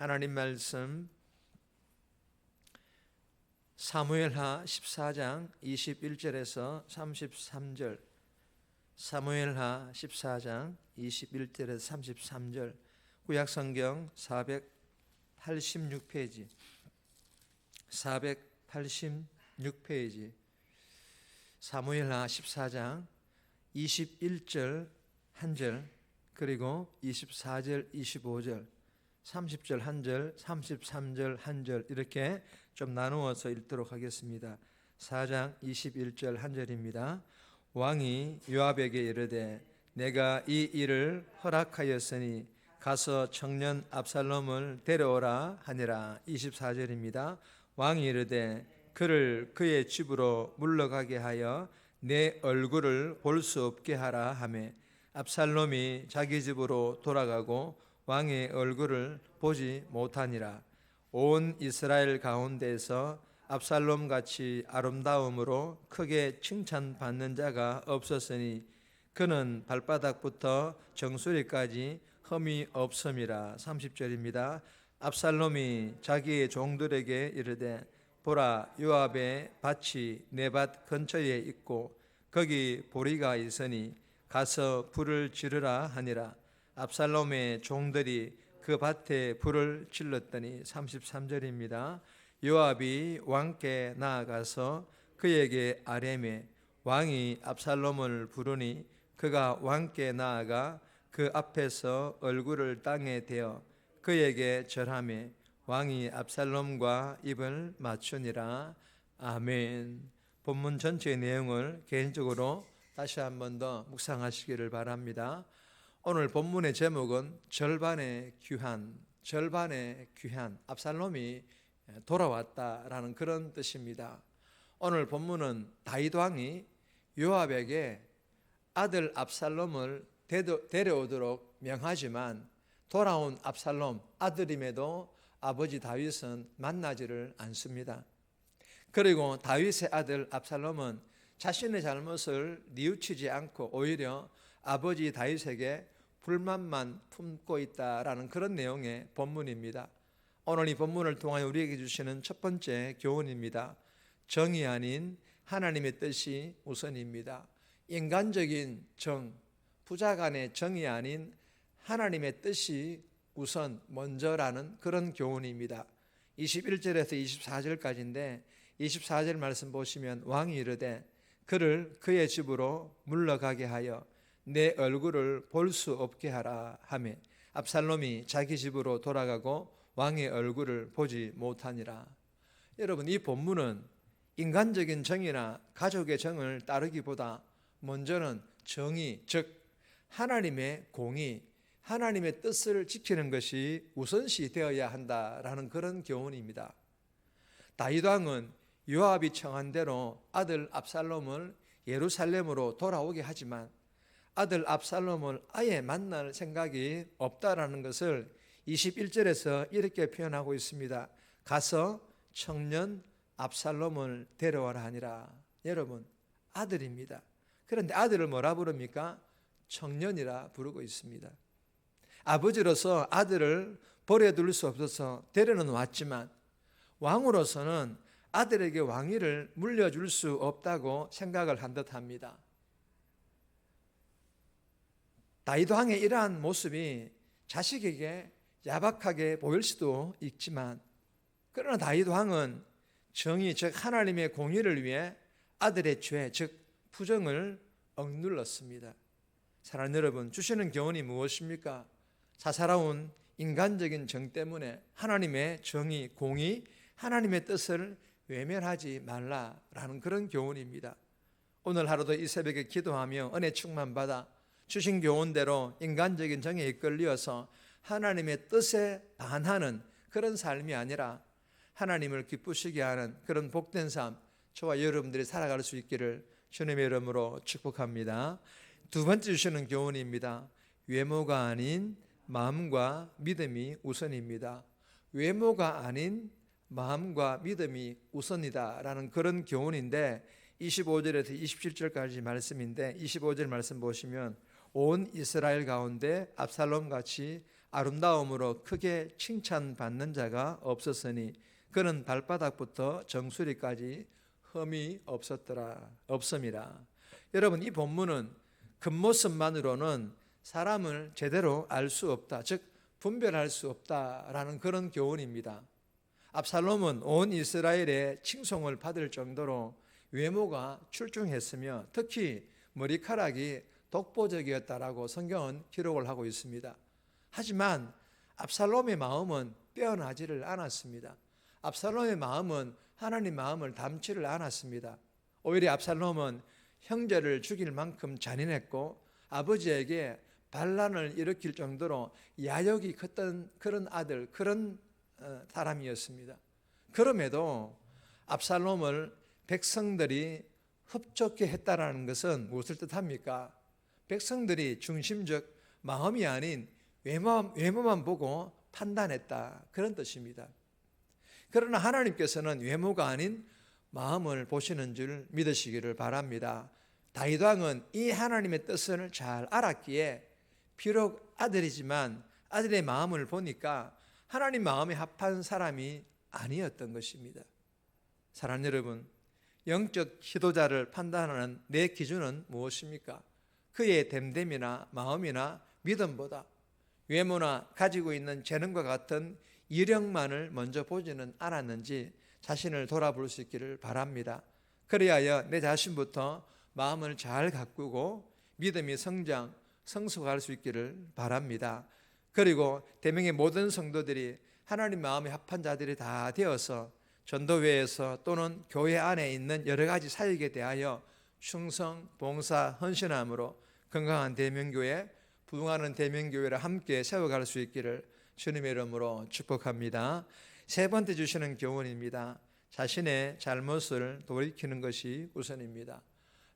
하나님 말씀 사무엘하 14장 21절에서 33절, 사무엘하 14장 21절에서 33절, 구약성경 486페이지 486페이지 사무엘하 14장 21절 1절, 그리고 24절 25절, 30절 1절, 33절 1절, 이렇게 좀 나누어서 읽도록 하겠습니다. 4장 21절 1절입니다. 왕이 요압에게 이르되 내가 이 일을 허락하였으니 가서 청년 압살롬을 데려오라 하니라. 24절입니다. 왕이 이르되 그를 그의 집으로 물러가게 하여 내 얼굴을 볼 수 없게 하라 하매 압살롬이 자기 집으로 돌아가고 왕의 얼굴을 보지 못하니라. 온 이스라엘 가운데서 압살롬 같이 아름다움으로 크게 칭찬받는 자가 없었으니 그는 발바닥부터 정수리까지 흠이 없음이라. 30절입니다. 압살롬이 자기의 종들에게 이르되 보라, 요압의 밭이 내 밭 근처에 있고 거기 보리가 있으니 가서 불을 지르라 하니라. 압살롬의 종들이 그 밭에 불을 질렀더니 33절입니다. 요압이 왕께 나아가서 그에게 아뢰매 왕이 압살롬을 부르니 그가 왕께 나아가 그 앞에서 얼굴을 땅에 대어 그에게 절하매 왕이 압살롬과 입을 맞추니라. 아멘. 본문 전체의 내용을 개인적으로 다시 한 번 더 묵상하시기를 바랍니다. 오늘 본문의 제목은 절반의 귀한, 절반의 귀한, 압살롬이 돌아왔다라는 그런 뜻입니다. 오늘 본문은 다윗 왕이 요압에게 아들 압살롬을 데려오도록 명하지만 돌아온 압살롬 아들임에도 아버지 다윗은 만나지를 않습니다. 그리고 다윗의 아들 압살롬은 자신의 잘못을 뉘우치지 않고 오히려 아버지 다윗에게 불만만 품고 있다라는 그런 내용의 본문입니다. 오늘 이 본문을 통하여 우리에게 주시는 첫 번째 교훈입니다. 정이 아닌 하나님의 뜻이 우선입니다. 인간적인 정, 부자 간의 정이 아닌 하나님의 뜻이 우선 먼저라는 그런 교훈입니다. 21절에서 24절까지인데 24절 말씀 보시면 왕이 이르되 그를 그의 집으로 물러가게 하여 내 얼굴을 볼 수 없게 하라 하매 압살롬이 자기 집으로 돌아가고 왕의 얼굴을 보지 못하니라. 여러분, 이 본문은 인간적인 정이나 가족의 정을 따르기보다 먼저는 정의, 즉 하나님의 공의, 하나님의 뜻을 지키는 것이 우선시 되어야 한다라는 그런 교훈입니다. 다윗 왕은 요압이 청한 대로 아들 압살롬을 예루살렘으로 돌아오게 하지만 아들 압살롬을 아예 만날 생각이 없다라는 것을 21절에서 이렇게 표현하고 있습니다. 가서 청년 압살롬을 데려와라 하니라. 여러분, 아들입니다. 그런데 아들을 뭐라 부릅니까? 청년이라 부르고 있습니다. 아버지로서 아들을 버려둘 수 없어서 데려는 왔지만 왕으로서는 아들에게 왕위를 물려줄 수 없다고 생각을 한 듯합니다. 다윗 왕의 이러한 모습이 자식에게 야박하게 보일 수도 있지만 그러나 다윗 왕은 정의, 즉 하나님의 공의를 위해 아들의 죄, 즉 부정을 억눌렀습니다. 사랑하는 여러분, 주시는 교훈이 무엇입니까? 사사로운 인간적인 정 때문에 하나님의 정의, 공의, 하나님의 뜻을 외면하지 말라라는 그런 교훈입니다. 오늘 하루도 이 새벽에 기도하며 은혜 충만 받아 주신 교훈대로 인간적인 정에 이끌려서 하나님의 뜻에 반하는 그런 삶이 아니라 하나님을 기쁘시게 하는 그런 복된 삶, 저와 여러분들이 살아갈 수 있기를 주님의 이름으로 축복합니다. 두 번째 주시는 교훈입니다. 외모가 아닌 마음과 믿음이 우선입니다. 외모가 아닌 마음과 믿음이 우선이다라는 그런 교훈인데 25절에서 27절까지 말씀인데 25절 말씀 보시면 온 이스라엘 가운데 압살롬같이 아름다움으로 크게 칭찬받는 자가 없었으니 그는 발바닥부터 정수리까지 흠이 없음이라. 여러분, 이 본문은 겉모습만으로는 사람을 제대로 알 수 없다, 즉 분별할 수 없다라는 그런 교훈입니다. 압살롬은 온 이스라엘의 칭송을 받을 정도로 외모가 출중했으며 특히 머리카락이 독보적이었다라고 성경은 기록을 하고 있습니다. 하지만 압살롬의 마음은 빼어나지를 않았습니다. 압살롬의 마음은 하나님 마음을 닮지를 않았습니다. 오히려 압살롬은 형제를 죽일 만큼 잔인했고 아버지에게 반란을 일으킬 정도로 야욕이 컸던 그런 아들, 그런 사람이었습니다. 그럼에도 압살롬을 백성들이 흡족해 했다라는 것은 무엇을 뜻합니까? 백성들이 중심적 마음이 아닌 외모만 보고 판단했다, 그런 뜻입니다. 그러나 하나님께서는 외모가 아닌 마음을 보시는 줄 믿으시기를 바랍니다. 다윗 왕은 이 하나님의 뜻을 잘 알았기에 비록 아들이지만 아들의 마음을 보니까 하나님 마음에 합한 사람이 아니었던 것입니다. 사랑하는 여러분, 영적 지도자를 판단하는 내 기준은 무엇입니까? 그의 됨됨이나 마음이나 믿음보다 외모나 가지고 있는 재능과 같은 이력만을 먼저 보지는 않았는지 자신을 돌아볼 수 있기를 바랍니다. 그리하여 내 자신부터 마음을 잘 가꾸고 믿음이 성숙할 수 있기를 바랍니다. 그리고 대명의 모든 성도들이 하나님 마음에 합한 자들이 다 되어서 전도회에서 또는 교회 안에 있는 여러 가지 사역에 대하여 충성, 봉사, 헌신함으로 건강한 대명교회, 부흥하는 대명교회를 함께 세워갈 수 있기를 주님의 이름으로 축복합니다. 세 번째 주시는 교훈입니다. 자신의 잘못을 돌이키는 것이 우선입니다.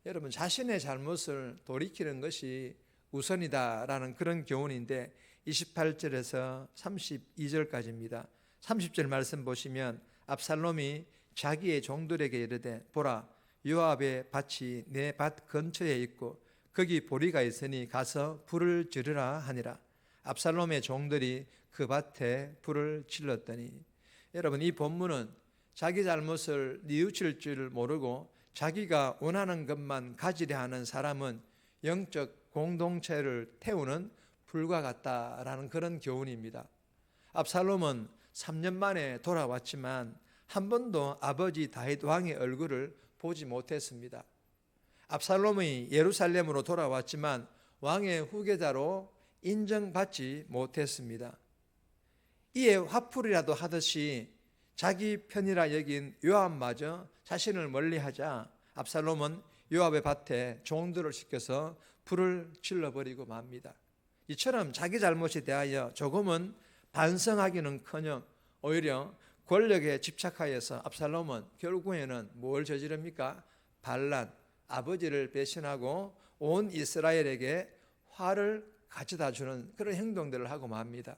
여러분, 자신의 잘못을 돌이키는 것이 우선이다라는 그런 교훈인데 28절에서 32절까지입니다. 30절 말씀 보시면 압살롬이 자기의 종들에게 이르되 보라, 요압의 밭이 내 밭 근처에 있고 거기 보리가 있으니 가서 불을 지르라 하니라. 압살롬의 종들이 그 밭에 불을 질렀더니, 여러분, 이 본문은 자기 잘못을 뉘우칠 줄 모르고 자기가 원하는 것만 가지려 하는 사람은 영적 공동체를 태우는 불과 같다라는 그런 교훈입니다. 압살롬은 3년 만에 돌아왔지만 한 번도 아버지 다윗 왕의 얼굴을 보지 못했습니다. 압살롬이 예루살렘으로 돌아왔지만 왕의 후계자로 인정받지 못했습니다. 이에 화풀이라도 하듯이 자기 편이라 여긴 요압마저 자신을 멀리하자 압살롬은 요압의 밭에 종들을 시켜서 불을 질러버리고 맙니다. 이처럼 자기 잘못에 대하여 조금은 반성하기는커녕 오히려 권력에 집착하여서 압살롬은 결국에는 뭘 저지릅니까? 반란, 아버지를 배신하고 온 이스라엘에게 화를 가져다 주는 그런 행동들을 하고 맙니다.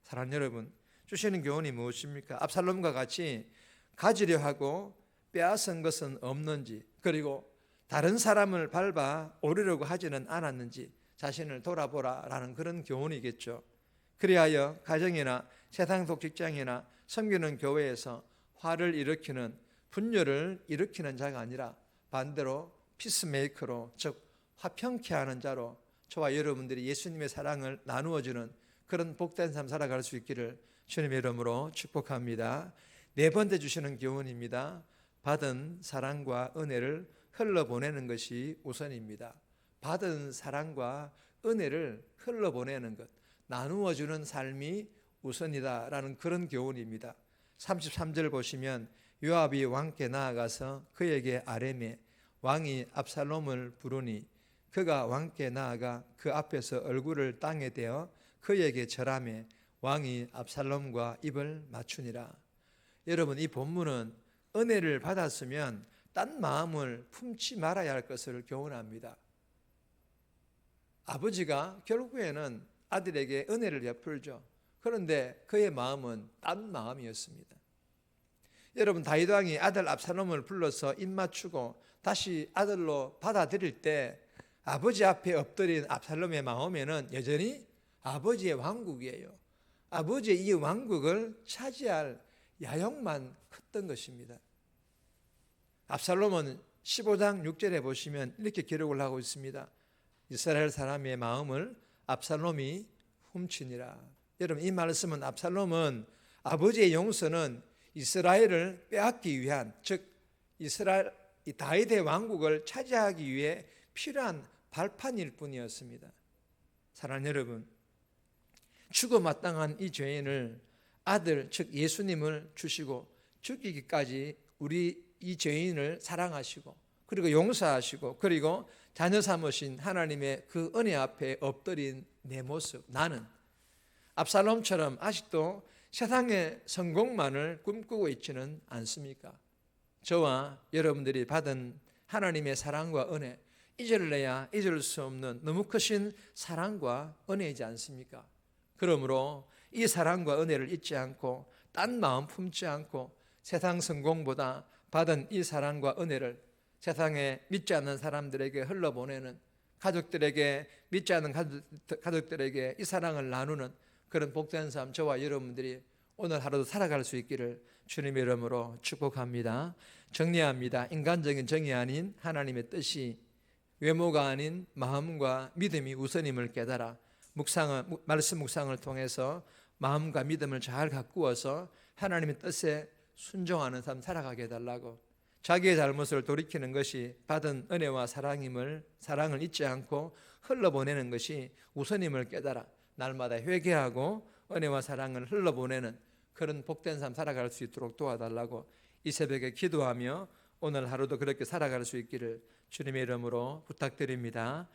사랑하는 여러분, 주시는 교훈이 무엇입니까? 압살롬과 같이 가지려 하고 빼앗은 것은 없는지, 그리고 다른 사람을 밟아 오르려고 하지는 않았는지 자신을 돌아보라라는 그런 교훈이겠죠. 그리하여 가정이나 세상 속 직장이나 섬기는 교회에서 화를 일으키는, 분열을 일으키는 자가 아니라 반대로 피스메이커로, 즉 화평케 하는 자로 저와 여러분들이 예수님의 사랑을 나누어주는 그런 복된 삶 살아갈 수 있기를 주님의 이름으로 축복합니다. 네 번째 주시는 교훈입니다. 받은 사랑과 은혜를 흘러보내는 것이 우선입니다. 받은 사랑과 은혜를 흘러보내는 것, 나누어주는 삶이 우선이다라는 그런 교훈입니다. 33절 보시면 요압이 왕께 나아가서 그에게 아뢰매 왕이 압살롬을 부르니 그가 왕께 나아가 그 앞에서 얼굴을 땅에 대어 그에게 절하매 왕이 압살롬과 입을 맞추니라. 여러분, 이 본문은 은혜를 받았으면 딴 마음을 품지 말아야 할 것을 교훈합니다. 아버지가 결국에는 아들에게 은혜를 베풀죠. 그런데 그의 마음은 딴 마음이었습니다. 여러분, 다윗 왕이 아들 압살롬을 불러서 입 맞추고 다시 아들로 받아들일 때 아버지 앞에 엎드린 압살롬의 마음에는 여전히 아버지의 왕국이에요. 아버지의 이 왕국을 차지할 야욕만 컸던 것입니다. 압살롬은 15장 6절에 보시면 이렇게 기록을 하고 있습니다. 이스라엘 사람의 마음을 압살롬이 훔치니라. 여러분, 이 말씀은 압살롬은 아버지의 용서는 이스라엘을 빼앗기 위한, 즉 이스라엘 이 다윗의 왕국을 차지하기 위해 필요한 발판일 뿐이었습니다. 사랑하는 여러분, 죽어 마땅한 이 죄인을 아들 즉 예수님을 주시고 죽이기까지 우리 이 죄인을 사랑하시고 그리고 용서하시고 그리고 자녀 삼으신 하나님의 그 은혜 앞에 엎드린 내 모습, 나는 압살롬처럼 아직도 세상의 성공만을 꿈꾸고 있지는 않습니까? 저와 여러분들이 받은 하나님의 사랑과 은혜, 잊을래야 잊을 수 없는 너무 크신 사랑과 은혜이지 않습니까? 그러므로 이 사랑과 은혜를 잊지 않고 딴 마음 품지 않고 세상 성공보다 받은 이 사랑과 은혜를 세상에 믿지 않는 사람들에게 흘러보내는, 가족들에게, 믿지 않는 가족들에게 이 사랑을 나누는 그런 복된 삶, 저와 여러분들이 오늘 하루도 살아갈 수 있기를 주님의 이름으로 축복합니다. 정리합니다. 인간적인 정의 아닌 하나님의 뜻이, 외모가 아닌 마음과 믿음이 우선임을 깨달아 말씀 묵상을 통해서 마음과 믿음을 잘 가꾸어서 하나님의 뜻에 순종하는 삶 살아가게 해달라고, 자기의 잘못을 돌이키는 것이 받은 은혜와 사랑을 잊지 않고 흘러보내는 것이 우선임을 깨달아 날마다 회개하고 은혜와 사랑을 흘러보내는 그런 복된 삶 살아갈 수 있도록 도와달라고 이 새벽에 기도하며 오늘 하루도 그렇게 살아갈 수 있기를 주님의 이름으로 부탁드립니다.